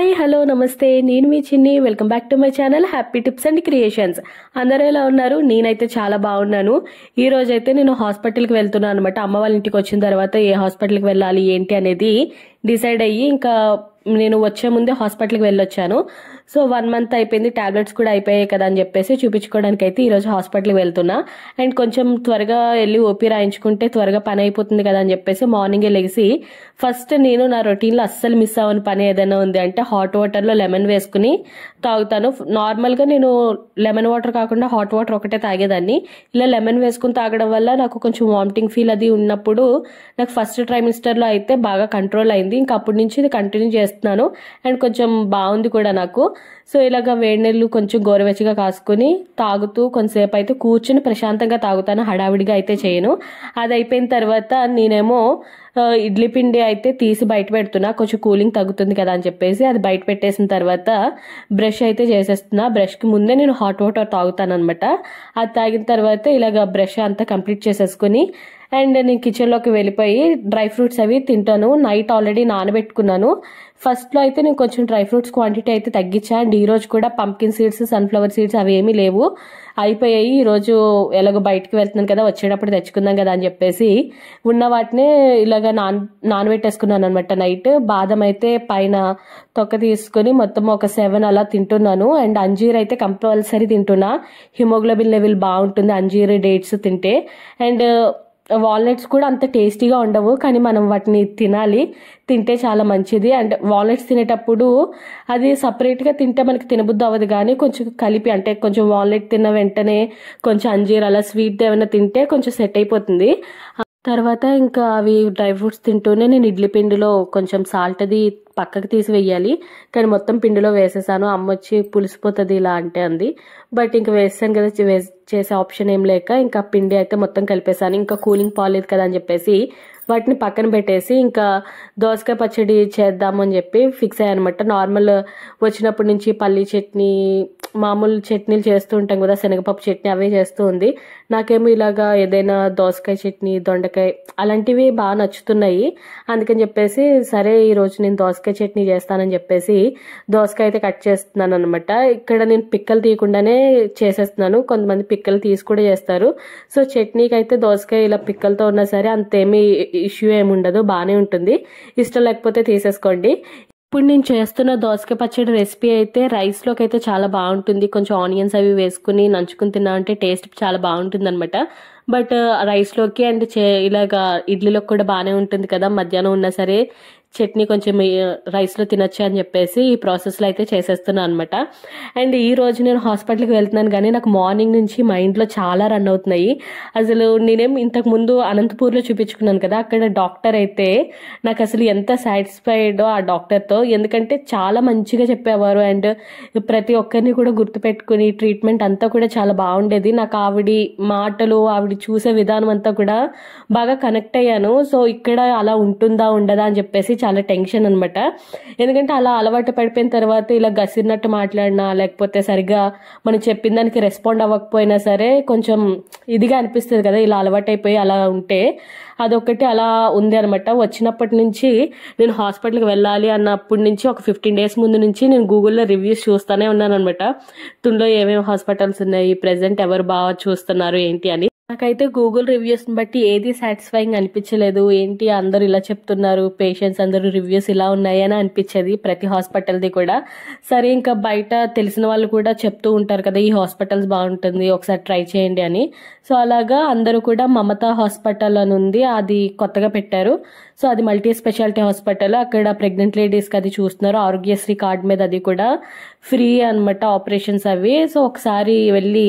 Hi hello నమస్తే నేను మీ చిన్ని welcome back to my channel happy tips and creations. అందరూ ఎలా ఉన్నారు? నేనైతే చాలా బాగున్నాను. ఈ రోజు అయితే నేను హాస్పిటల్కి వెళ్తున్నాను అనమాట. అమ్మ వాళ్ళ ఇంటికి వచ్చిన తర్వాత ఏ హాస్పిటల్కి వెళ్ళాలి ఏంటి అనేది డిసైడ్ అయ్యి ఇంకా నేను వచ్చే ముందే హాస్పిటల్కి వెళ్ళొచ్చాను. సో 1 మంత్ అయిపోయింది, టాబ్లెట్స్ కూడా అయిపోయాయి కదా అని చెప్పేసి చూపించుకోవడానికి అయితే ఈరోజు హాస్పిటల్కి వెళ్తున్నా. అండ్ కొంచెం త్వరగా వెళ్ళి ఓపీ రాయించుకుంటే త్వరగా పని అయిపోతుంది కదా అని చెప్పేసి మార్నింగే లెగిసి ఫస్ట్ నేను నా రొటీన్లో అస్సలు మిస్ అవ్వని పని ఏదైనా ఉంది అంటే హాట్ వాటర్లో లెమన్ వేసుకుని తాగుతాను. నార్మల్గా నేను లెమన్ వాటర్ కాకుండా హాట్ వాటర్ ఒకటే తాగేదాన్ని. ఇలా లెమన్ వేసుకుని తాగడం వల్ల నాకు కొంచెం వామిటింగ్ ఫీల్ అది ఉన్నప్పుడు నాకు ఫస్ట్ ట్రైమిస్టర్లో అయితే బాగా కంట్రోల్ అయింది. ఇంకా అప్పటి నుంచి ఇది కంటిన్యూ చేస్తున్నాను అండ్ కొంచెం బాగుంది కూడా నాకు. సో ఇలాగ వేడి నీళ్ళు కొంచెం గోరువెచ్చగా కాసుకుని తాగుతూ కొంతసేపు అయితే కూర్చుని ప్రశాంతంగా తాగుతాను, హడావిడిగా అయితే చేయను. అది అయిపోయిన తర్వాత నేనేమో ఇడ్లీ పిండి అయితే తీసి బయట పెడుతున్నా, కొంచెం కూలింగ్ తగ్గుతుంది కదా అని చెప్పేసి అది బయట పెట్టేసిన తర్వాత బ్రష్ అయితే చేసేస్తున్నా. బ్రష్కి ముందే నేను హాట్ వాటర్ తాగుతాను అనమాట. అది తాగిన తర్వాత ఇలాగ బ్రష్ అంతా కంప్లీట్ చేసేసుకుని అండ్ నేను కిచెన్లోకి వెళ్ళిపోయి డ్రై ఫ్రూట్స్ అవి తింటాను. నైట్ ఆల్రెడీ నానబెట్టుకున్నాను. ఫస్ట్లో అయితే నేను కొంచెం డ్రై ఫ్రూట్స్ క్వాంటిటీ అయితే తగ్గించా. అండ్ ఈరోజు కూడా పంకిన్ సీడ్స్, సన్ఫ్లవర్ సీడ్స్ అవి ఏమీ లేవు, అయిపోయాయి. ఈరోజు ఎలాగో బయటకు వెళ్తున్నాను కదా, వచ్చేటప్పుడు తెచ్చుకుందాం కదా అని చెప్పేసి ఉన్న వాటినే ఇలాగ నానబెట్టేసుకున్నాను అనమాట నైట్. బాదం అయితే పైన తొక్క తీసుకుని మొత్తం ఒక 7 అలా తింటున్నాను. అండ్ అంజీర్ అయితే కంపల్సరీ తింటున్నా, హిమోగ్లోబిన్ లెవెల్ బాగుంటుంది అంజీర్ డేట్స్ తింటే. అండ్ వాల్నట్స్ కూడా అంత టేస్టీగా ఉండవు కానీ మనం వాటిని తినాలి, తింటే చాలా మంచిది. అండ్ వాల్నట్స్ తినేటప్పుడు అది సపరేట్గా తింటే మనకి తినబుద్ధి అవ్వదు, కానీ కొంచెం కలిపి అంటే కొంచెం వాల్నట్ తిన్న వెంటనే కొంచెం అంజీర్ అలా స్వీట్ ఏమైనా తింటే కొంచెం సెట్ అయిపోతుంది. తర్వాత ఇంకా అవి డ్రై ఫ్రూట్స్ తింటూనే నేను ఇడ్లీ పిండిలో కొంచెం సాల్ట్ అది పక్కకు తీసి వెయ్యాలి కానీ మొత్తం పిండిలో వేసేసాను. అమ్మ వచ్చి పులిసిపోతుంది ఇలా అంటే అంది, బట్ ఇంకా వేసాను కదా, చేసే ఆప్షన్ ఏం లేక ఇంకా పిండి అయితే మొత్తం కలిపేసాను. ఇంకా కూలింగ్ పోలేదు కదా అని చెప్పేసి వాటిని పక్కన పెట్టేసి ఇంకా దోసకాయ పచ్చడి చేద్దాము అని చెప్పి ఫిక్స్ అయ్యాను అనమాట. నార్మల్ వచ్చినప్పటి నుంచి పల్లీ చట్నీ, మామూలు చట్నీలు చేస్తూ ఉంటాం కదా, శనగపప్పు చట్నీ అవే చేస్తూ ఉంది. నాకేమో ఇలాగా ఏదైనా దోసకాయ చట్నీ, దొండకాయ అలాంటివి బాగా నచ్చుతున్నాయి. అందుకని చెప్పేసి సరే ఈరోజు నేను దోసకాయ చట్నీ చేస్తానని చెప్పేసి దోసకాయ అయితే కట్ చేస్తున్నాను అనమాట. ఇక్కడ నేను పిక్కలు తీయకుండానే చేసేస్తున్నాను, కొంతమంది పిక్కలు తీసి కూడా చేస్తారు. సో చట్నీకి అయితే దోసకాయ ఇలా పిక్కలతో ఉన్నా సరే అంతేమీ ఇష్యూ ఏమి ఉండదు, బాగానే ఉంటుంది. ఇష్టం లేకపోతే తీసేసుకోండి. ఇప్పుడు నేను చేస్తున్న దోసకాయ పచ్చడి రెసిపీ అయితే రైస్లోకి అయితే చాలా బాగుంటుంది. కొంచెం ఆనియన్స్ అవి వేసుకుని నంచుకుని తిన్నామంటే టేస్ట్ చాలా బాగుంటుంది అనమాట. బట్ రైస్లోకి అండ్ ఇలాగా ఇడ్లీలోకి కూడా బాగానే ఉంటుంది కదా, మధ్యాహ్నం ఉన్నా సరే చట్నీ కొంచెం రైస్లో తినొచ్చు అని చెప్పేసి ఈ ప్రాసెస్లో అయితే చేసేస్తున్నాను అనమాట. అండ్ ఈ రోజు నేను హాస్పిటల్కి వెళ్తున్నాను కానీ నాకు మార్నింగ్ నుంచి మైండ్లో చాలా రన్ అవుతున్నాయి. అసలు నేనేం ఇంతకు ముందు అనంతపూర్లో చూపించుకున్నాను కదా, అక్కడ డాక్టర్ అయితే నాకు అసలు ఎంత సాటిస్ఫైడో ఆ డాక్టర్తో, ఎందుకంటే చాలా మంచిగా చెప్పేవారు అండ్ ప్రతి ఒక్కరిని కూడా గుర్తుపెట్టుకుని ట్రీట్మెంట్ అంతా కూడా చాలా బాగుండేది. నాకు ఆవిడ మాటలు, ఆవిడ చూసే విధానం అంతా కూడా బాగా కనెక్ట్ అయ్యాను. సో ఇక్కడ అలా ఉంటుందా ఉండదా అని చెప్పేసి చాలా టెన్షన్ అనమాట. ఎందుకంటే అలా అలవాటు పడిపోయిన తర్వాత ఇలా గసిరినట్టు మాట్లాడినా లేకపోతే సరిగ్గా మనం చెప్పిన దానికి రెస్పాండ్ అవ్వకపోయినా సరే కొంచెం ఇదిగా అనిపిస్తుంది కదా, ఇలా అలవాటు అయిపోయి అలా ఉంటే. అదొకటి అలా ఉంది అనమాట. వచ్చినప్పటి నుంచి నేను హాస్పిటల్కి వెళ్ళాలి అన్నప్పటి నుంచి ఒక 15 డేస్ ముందు నుంచి నేను గూగుల్లో రివ్యూస్ చూస్తూనే ఉన్నాను అనమాట. తుండ్లో ఏమేమి హాస్పిటల్స్ ఉన్నాయి, ప్రెసెంట్ ఎవరు బాగా చూస్తున్నారు ఏంటి అని. నాకైతే గూగుల్ రివ్యూస్ని బట్టి ఏది సాటిస్ఫైయింగ్ అనిపించలేదు. ఏంటి అందరూ ఇలా చెప్తున్నారు, పేషెంట్స్ అందరూ రివ్యూస్ ఇలా ఉన్నాయి అని అనిపించేది ప్రతి హాస్పిటల్ది కూడా. సరే ఇంకా బయట తెలిసిన వాళ్ళు కూడా చెప్తూ ఉంటారు కదా, ఈ హాస్పిటల్స్ బాగుంటుంది ఒకసారి ట్రై చేయండి అని. సో అలాగా అందరూ కూడా మమతా హాస్పిటల్ అని ఉంది, అది కొత్తగా పెట్టారు. సో అది మల్టీ స్పెషాలిటీ హాస్పిటల్. అక్కడ ప్రెగ్నెంట్ లేడీస్కి అది చూస్తున్నారు, ఆరోగ్యశ్రీ కార్డ్ మీద అది కూడా ఫ్రీ అనమాట ఆపరేషన్స్ అవి. సో ఒకసారి వెళ్ళి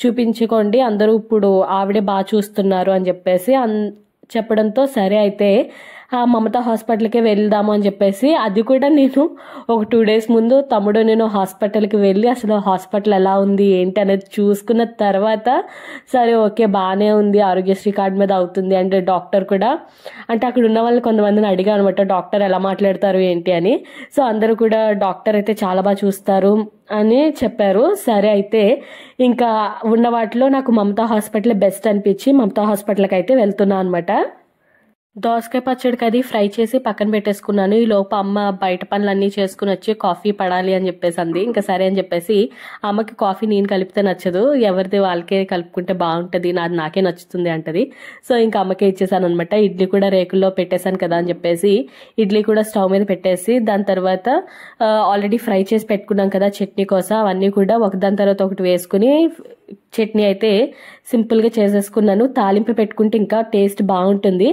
చూపించుకోండి, అందరూ ఇప్పుడు ఆవిడే బాగా చూస్తున్నారు అని చెప్పేసి చెప్పడంతో సరే అయితే ఆ మమతా హాస్పిటల్కే వెళ్దాము అని చెప్పేసి అది కూడా నేను ఒక 2 డేస్ ముందు తమ్ముడు నేను హాస్పిటల్కి వెళ్ళి అసలు హాస్పిటల్ ఎలా ఉంది ఏంటి అనేది చూసుకున్న తర్వాత సరే ఓకే బాగానే ఉంది, ఆరోగ్యశ్రీ కార్డ్ మీద అవుతుంది. అండ్ డాక్టర్ కూడా అంటే అక్కడ ఉన్న వాళ్ళు కొంతమందిని అడిగా అనమాట డాక్టర్ ఎలా మాట్లాడతారు ఏంటి అని. సో అందరూ కూడా డాక్టర్ అయితే చాలా బాగా చూస్తారు అని చెప్పారు. సరే అయితే ఇంకా ఉన్న వాటిలో నాకు మమతా హాస్పిటల్ బెస్ట్ అనిపించి మమతా హాస్పిటల్కి అయితే వెళ్తున్నా అనమాట. దోసకాయ పచ్చడికి అది ఫ్రై చేసి పక్కన పెట్టేసుకున్నాను. ఈ లోపు అమ్మ బయట పనులన్నీ చేసుకుని వచ్చి కాఫీ పడాలి అని చెప్పేసి అంది. ఇంకా సరే అని చెప్పేసి అమ్మకి కాఫీ నేను కలిపితే నచ్చదు, ఎవరిది వాళ్ళకే కలుపుకుంటే బాగుంటుంది, నాది నాకే నచ్చుతుంది అంటది. సో ఇంకా అమ్మకే ఇచ్చేసాను అనమాట. ఇడ్లీ కూడా రేకుల్లో పెట్టేశాను కదా అని చెప్పేసి ఇడ్లీ కూడా స్టవ్ మీద పెట్టేసి దాని తర్వాత ఆల్రెడీ ఫ్రై చేసి పెట్టుకున్నాం కదా చట్నీ కోసం, అవన్నీ కూడా ఒకదాని తర్వాత ఒకటి వేసుకుని చట్నీ అయితే సింపుల్గా చేసేసుకున్నాను. తాలింపు పెట్టుకుంటే ఇంకా టేస్ట్ బాగుంటుంది.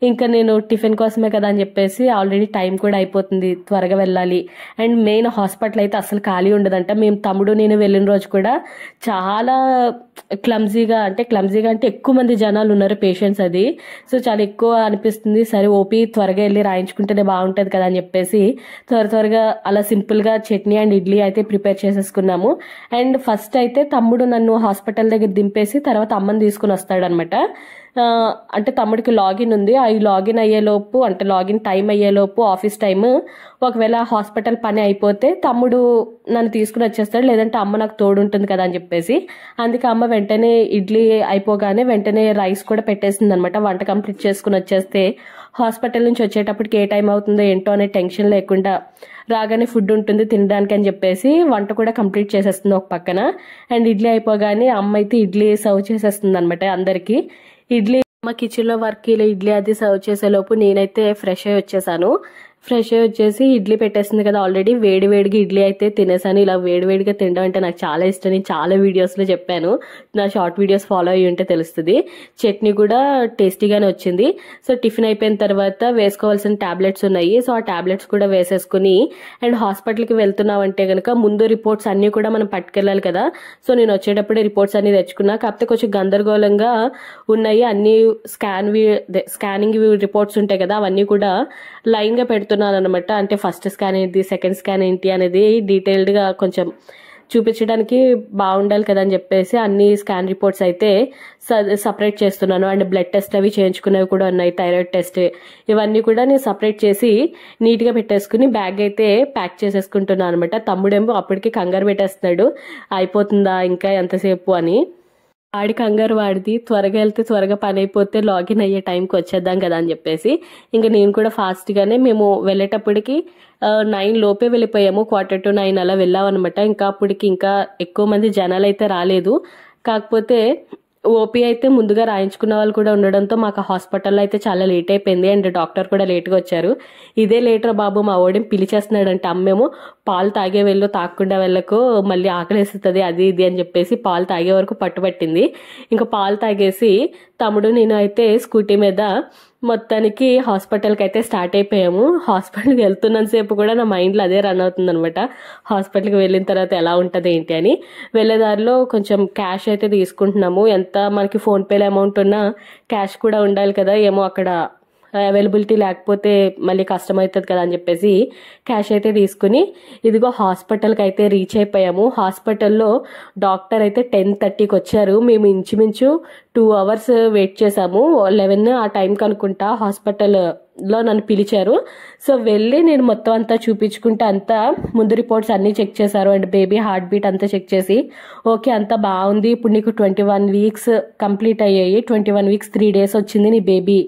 ఇంకా నేను టిఫిన్ కోసమే కదా అని చెప్పేసి ఆల్రెడీ టైం కూడా అయిపోతుంది, త్వరగా వెళ్ళాలి. అండ్ మెయిన్ హాస్పిటల్ అయితే అసలు ఖాళీ ఉండదంట. మేము తమ్ముడు నేను వెళ్ళిన రోజు కూడా చాలా క్లమ్జీగా అంటే ఎక్కువ మంది జనాలు ఉన్నారు పేషెంట్స్, అది సో చాలా ఎక్కువ అనిపిస్తుంది. సరే ఓపీ త్వరగా వెళ్ళి రాయించుకుంటేనే బాగుంటుంది కదా అని చెప్పేసి త్వరగా అలా సింపుల్గా చట్నీ అండ్ ఇడ్లీ అయితే ప్రిపేర్ చేసేసుకున్నాము. అండ్ ఫస్ట్ అయితే తమ్ముడు నన్ను హాస్పిటల్ దగ్గర దింపేసి తర్వాత అమ్మని తీసుకుని వస్తాడనమాట. అంటే తమ్ముడికి లాగిన్ ఉంది, ఆ లాగిన్ అయ్యేలోపు అంటే లాగిన్ టైం అయ్యేలోపు ఆఫీస్ టైం, ఒకవేళ హాస్పిటల్ పని అయిపోతే తమ్ముడు నన్ను తీసుకుని వచ్చేస్తాడు, లేదంటే అమ్మ నాకు తోడు ఉంటుంది కదా అని చెప్పేసి. అందుకే అమ్మ వెంటనే ఇడ్లీ అయిపోగానే వెంటనే రైస్ కూడా పెట్టేసింది అనమాట. వంట కంప్లీట్ చేసుకుని వచ్చేస్తే హాస్పిటల్ నుంచి వచ్చేటప్పటికి ఏ టైం అవుతుందో ఏంటో అనే టెన్షన్ లేకుండా రాగానే ఫుడ్ ఉంటుంది తినడానికి అని చెప్పేసి వంట కూడా కంప్లీట్ చేసేస్తుంది ఒక పక్కన. అండ్ ఇడ్లీ అయిపోగానే అమ్మ అయితే ఇడ్లీ సర్వ్ చేసేస్తుంది అనమాట అందరికి. ఇడ్లీ అమ్మ కిచెన్ లో వర్క్ ఇలా ఇడ్లీ అది సర్వ్ చేసే లోపు నేనైతే ఫ్రెష్ అయ్యి వచ్చేసాను. ఫ్రెష్ అయ్యి వచ్చేసి ఇడ్లీ పెట్టేసింది కదా ఆల్రెడీ, వేడివేడిగా ఇడ్లీ అయితే తినేసాను. ఇలా వేడివేడిగా తినడం అంటే నాకు చాలా ఇష్టం, నేను చాలా వీడియోస్లో చెప్పాను, నా షార్ట్ వీడియోస్ ఫాలో అయ్యి ఉంటే తెలుస్తుంది. చట్నీ కూడా టేస్టీగానే వచ్చింది. సో టిఫిన్ అయిపోయిన తర్వాత వేసుకోవాల్సిన టాబ్లెట్స్ ఉన్నాయి, సో ఆ టాబ్లెట్స్ కూడా వేసేసుకుని అండ్ హాస్పిటల్కి వెళ్తున్నామంటే కనుక ముందు రిపోర్ట్స్ అన్నీ కూడా మనం పట్టుకెళ్ళాలి కదా. సో నేను వచ్చేటప్పుడే రిపోర్ట్స్ అన్ని తెచ్చుకున్నా, కాకపోతే కొంచెం గందరగోళంగా ఉన్నాయి అన్ని. స్కానింగ్ రిపోర్ట్స్ ఉంటాయి కదా, అవన్నీ కూడా లైన్గా పెడుతున్నాను అనమాట. అంటే ఫస్ట్ స్కాన్ ఏంటి, సెకండ్ స్కాన్ ఏంటి అనేది డీటెయిల్డ్గా కొంచెం చూపించడానికి బాగుండాలి కదా అని చెప్పేసి అన్ని స్కాన్ రిపోర్ట్స్ అయితే సపరేట్ చేస్తున్నాను. అండ్ బ్లడ్ టెస్ట్ అవి చేయించుకునేవి కూడా ఉన్నాయి, థైరాయిడ్ టెస్ట్, ఇవన్నీ కూడా నేను సపరేట్ చేసి నీట్గా పెట్టేసుకుని బ్యాగ్ అయితే ప్యాక్ చేసేసుకుంటున్నాను అనమాట. తమ్ముడేమో అప్పటికి కంగారు పెట్టేస్తున్నాడు, అయిపోతుందా ఇంకా ఎంతసేపు అని. వాడి కంగారు వాడిది, త్వరగా వెళ్తే త్వరగా పని అయిపోతే లాగిన్ అయ్యే టైంకి వచ్చేద్దాం కదా అని చెప్పేసి ఇంకా నేను కూడా ఫాస్ట్గానే మేము వెళ్ళేటప్పటికి 9 లోపే వెళ్ళిపోయాము, 8:45 అలా వెళ్ళామన్నమాట. ఇంకా అప్పటికి ఇంకా ఎక్కువ మంది జనాలు అయితే రాలేదు. కాకపోతే ఓపీ అయితే ముందుగా రాయించుకున్న వాళ్ళు కూడా ఉండడంతో మాకు హాస్పిటల్లో అయితే చాలా లేట్ అయిపోయింది. అండ్ డాక్టర్ కూడా లేట్గా వచ్చారు. ఇదే లేటర్ బాబు మా ఓడిని పిలిచేస్తున్నాడంటే అమ్మేమో పాలు తాగే వెళ్ళు, తాగకుండా వెళ్ళకు, మళ్ళీ ఆకలేస్తుంది అది ఇది అని చెప్పేసి పాలు తాగే వరకు పట్టుబట్టింది. ఇంకా పాలు తాగేసి తమ్ముడు నేను అయితే స్కూటీ మీద మొత్తానికి హాస్పిటల్కి అయితే స్టార్ట్ అయిపోయాము. హాస్పిటల్కి వెళ్తున్నంతసేపు కూడా నా మైండ్లో అదే రన్ అవుతుంది అనమాట, హాస్పిటల్కి వెళ్ళిన తర్వాత ఎలా ఉంటుంది ఏంటి అని. వెళ్ళేదారిలో కొంచెం క్యాష్ అయితే తీసుకుంటున్నాము, ఎంత మనకి ఫోన్పేలో అమౌంట్ ఉన్నా క్యాష్ కూడా ఉండాలి కదా, ఏమో అక్కడ అవైలబిలిటీ లేకపోతే మళ్ళీ కష్టం అవుతుంది కదా అని చెప్పేసి క్యాష్ అయితే తీసుకుని ఇదిగో హాస్పిటల్కి అయితే రీచ్ అయిపోయాము. హాస్పిటల్లో డాక్టర్ అయితే 10:30కి వచ్చారు. మేము ఇంచుమించు 2 hours వెయిట్ చేసాము. 11 ఆ టైంకి అనుకుంటా హాస్పిటల్లో నన్ను పిలిచారు. సో వెళ్ళి నేను మొత్తం అంతా చూపించుకుంటే అంతా ముందు రిపోర్ట్స్ అన్నీ చెక్ చేశారు. అండ్ బేబీ హార్ట్ బీట్ అంతా చెక్ చేసి ఓకే అంతా బాగుంది, ఇప్పుడు నీకు 21 weeks కంప్లీట్ అయ్యాయి, 21 weeks 3 days వచ్చింది నీ బేబీ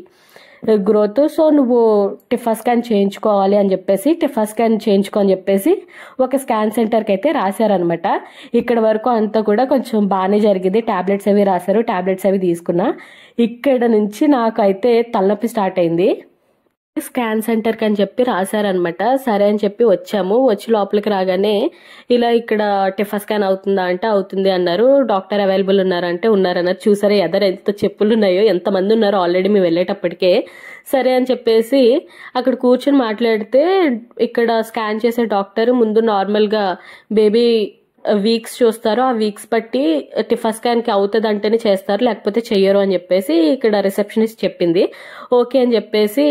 గ్రోత్, సో నువ్వు టిఫా స్కాన్ చేయించుకోవాలి అని చెప్పేసి ఒక స్కాన్ సెంటర్కి అయితే రాశారనమాట. ఇక్కడ వరకు అంతా కూడా కొంచెం బాగానే జరిగింది. టాబ్లెట్స్ అవి రాశారు, టాబ్లెట్స్ అవి తీసుకున్నా. ఇక్కడ నుంచి నాకు అయితే తలనొప్పి స్టార్ట్ అయింది. స్కాన్ సెంటర్కి అని చెప్పి రాశారనమాట. సరే అని చెప్పి వచ్చాము. వచ్చి లోపలికి రాగానే ఇలా ఇక్కడ టిఫా స్కాన్ అవుతుందా అంటే అవుతుంది అన్నారు. డాక్టర్ అవైలబుల్ ఉన్నారంటే ఉన్నారన్నారు. చూసారా ఎదరు ఎంత చెప్పులు ఉన్నాయో, ఎంతమంది ఉన్నారో ఆల్రెడీ మేము వెళ్ళేటప్పటికే. సరే అని చెప్పేసి అక్కడ కూర్చొని మాట్లాడితే ఇక్కడ స్కాన్ చేసే డాక్టర్ ముందు నార్మల్గా బేబీ వీక్స్ చూస్తారు, ఆ వీక్స్ బట్టి టిఫా స్కాన్కి అవుతుంది అంటేనే చేస్తారు, లేకపోతే చెయ్యరు అని చెప్పేసి ఇక్కడ రిసెప్షనిస్ట్ చెప్పింది. ఓకే అని చెప్పేసి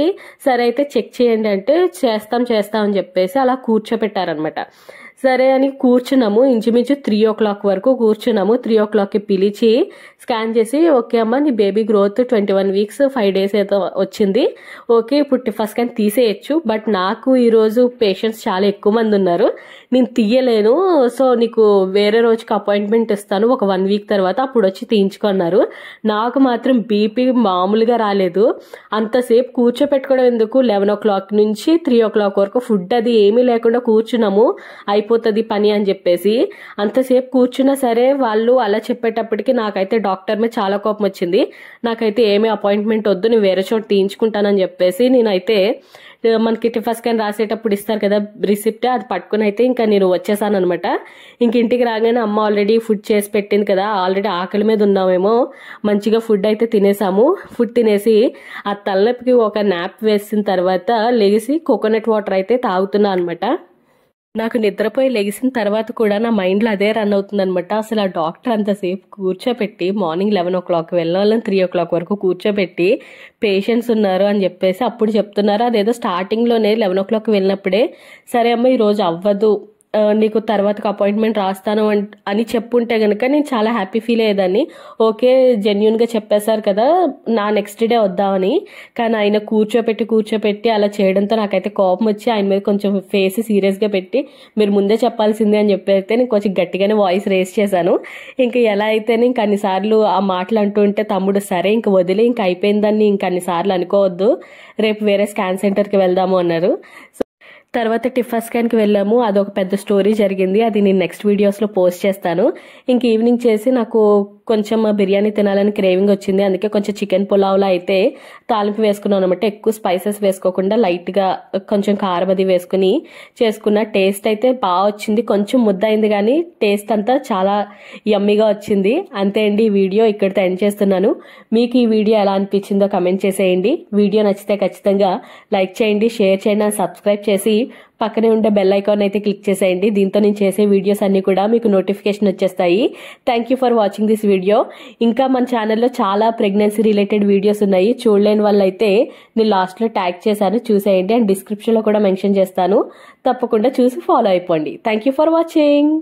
సరే అయితే చెక్ చేయండి అంటే చేస్తాం అని చెప్పేసి అలా కూర్చోపెట్టారనమాట. సరే అని కూర్చున్నాము, ఇంచుమించు 3 o'clock వరకు కూర్చున్నాము. 3 o'clockకి పిలిచి స్కాన్ చేసి ఓకే అమ్మ నీ బేబీ గ్రోత్ 21 weeks 5 days అయితే వచ్చింది, ఓకే ఇప్పుడు టిఫా స్కాన్ తీసేయచ్చు, బట్ నాకు ఈరోజు పేషెంట్స్ చాలా ఎక్కువ మంది ఉన్నారు, నేను తీయలేను, సో నీకు వేరే రోజుకి అపాయింట్మెంట్ ఇస్తాను ఒక 1 week తర్వాత, అప్పుడు వచ్చి తీయించుకున్నారు. నాకు మాత్రం బీపీ మామూలుగా రాలేదు. అంతసేపు కూర్చోపెట్టుకోవడం ఎందుకు, 11 o'clock నుంచి 3 o'clock వరకు ఫుడ్ అది ఏమీ లేకుండా కూర్చున్నాము, అయిపోతుంది పని అని చెప్పేసి. అంతసేపు కూర్చున్నా సరే వాళ్ళు అలా చెప్పేటప్పటికి నాకైతే డాక్టర్ మీద చాలా కోపం వచ్చింది. నాకైతే ఏమీ అపాయింట్మెంట్ వద్దు, నేను వేరే చోట తీయించుకుంటానని చెప్పేసి నేనైతే మనకి టిఫా స్కాన్ రాసేటప్పుడు ఇస్తారు కదా రిసిప్ట్, అది పట్టుకుని అయితే ఇంకా నేను వచ్చేసాను అనమాట. ఇంక ఇంటికి రాగానే అమ్మ ఆల్రెడీ ఫుడ్ చేసి పెట్టింది కదా, ఆల్రెడీ ఆకలి మీద ఉన్నామేమో, మంచిగా ఫుడ్ అయితే తినేసాము. ఫుడ్ తినేసి ఆ తలనొప్పికి ఒక నాప్ వేసిన తర్వాత లెగిసి కోకోనట్ వాటర్ అయితే తాగుతున్నా అనమాట. నాకు నిద్రపోయి లెగిసిన తర్వాత కూడా నా మైండ్లో అదే రన్ అవుతుంది అనమాట. అసలు ఆ డాక్టర్ అంతసేపు కూర్చోపెట్టి మార్నింగ్ 11 o'clock వెళ్ళిన వాళ్ళని 3 o'clock వరకు కూర్చోబెట్టి పేషెంట్స్ ఉన్నారు అని చెప్పేసి అప్పుడు చెప్తున్నారు. అదేదో స్టార్టింగ్లోనే 11 o'clock వెళ్ళినప్పుడే సరే అమ్మ ఈరోజు అవ్వదు, నీకు తర్వాతకు అపాయింట్మెంట్ రాస్తాను అని చెప్పుంటే కనుక నేను చాలా హ్యాపీ ఫీల్ అయ్యేదాన్ని. ఓకే జెన్యున్గా చెప్పేశారు కదా నా నెక్స్ట్ డే వద్దామని, కానీ ఆయన కూర్చోపెట్టి అలా చేయడంతో నాకైతే కోపం వచ్చి ఆయన మీద కొంచెం ఫేస్ సీరియస్గా పెట్టి మీరు ముందే చెప్పాల్సిందే అని చెప్పి అయితే నేను కొంచెం గట్టిగానే వాయిస్ రేస్ చేశాను. ఇంకా ఎలా అయితేనే ఇంక అన్నిసార్లు ఆ మాటలు అంటూ ఉంటే తమ్ముడు సరే ఇంక వదిలే, ఇంక అయిపోయిందని ఇంక అన్నిసార్లు అనుకోవద్దు, రేపు వేరే స్కాన్ సెంటర్కి వెళ్దాము అన్నారు. తర్వాత టిఫా స్కాన్కి వెళ్ళాము, అదొక పెద్ద స్టోరీ జరిగింది, అది నేను నెక్స్ట్ వీడియోస్లో పోస్ట్ చేస్తాను. ఇంక ఈవినింగ్ చేసి నాకు కొంచెం బిర్యానీ తినాలని క్రేవింగ్ వచ్చింది, అందుకే కొంచెం చికెన్ పులావ్లో అయితే తాలింపు వేసుకున్నాను అనమాట. ఎక్కువ స్పైసెస్ వేసుకోకుండా లైట్గా కొంచెం కారం అది వేసుకుని చేసుకున్న. టేస్ట్ అయితే బాగా వచ్చింది, కొంచెం ముద్ద అయింది కానీ టేస్ట్ అంతా చాలా యమ్మీగా వచ్చింది. అంతే అండి, ఈ వీడియో ఇక్కడితో ఎండ్ చేస్తున్నాను. మీకు ఈ వీడియో ఎలా అనిపించిందో కమెంట్ చేసేయండి. వీడియో నచ్చితే ఖచ్చితంగా లైక్ చేయండి, షేర్ చేయండి, అండ్ సబ్స్క్రైబ్ చేసి పక్కనే ఉండే బెల్ ఐకాన్ అయితే క్లిక్ చేసేయండి. దీంతో నేను చేసే వీడియోస్ అన్ని కూడా మీకు నోటిఫికేషన్ వచ్చేస్తాయి. Thank you for watching this video. ఇంకా మన ఛానల్లో చాలా ప్రెగ్నెన్సీ రిలేటెడ్ వీడియోస్ ఉన్నాయి, చూడలేని వాళ్ళైతే నేను లాస్ట్లో ట్యాగ్ చేశాను, చూసేయండి. అండ్ డిస్క్రిప్షన్లో కూడా మెన్షన్ చేస్తాను, తప్పకుండా చూసి ఫాలో అయిపోండి. Thank you for watching.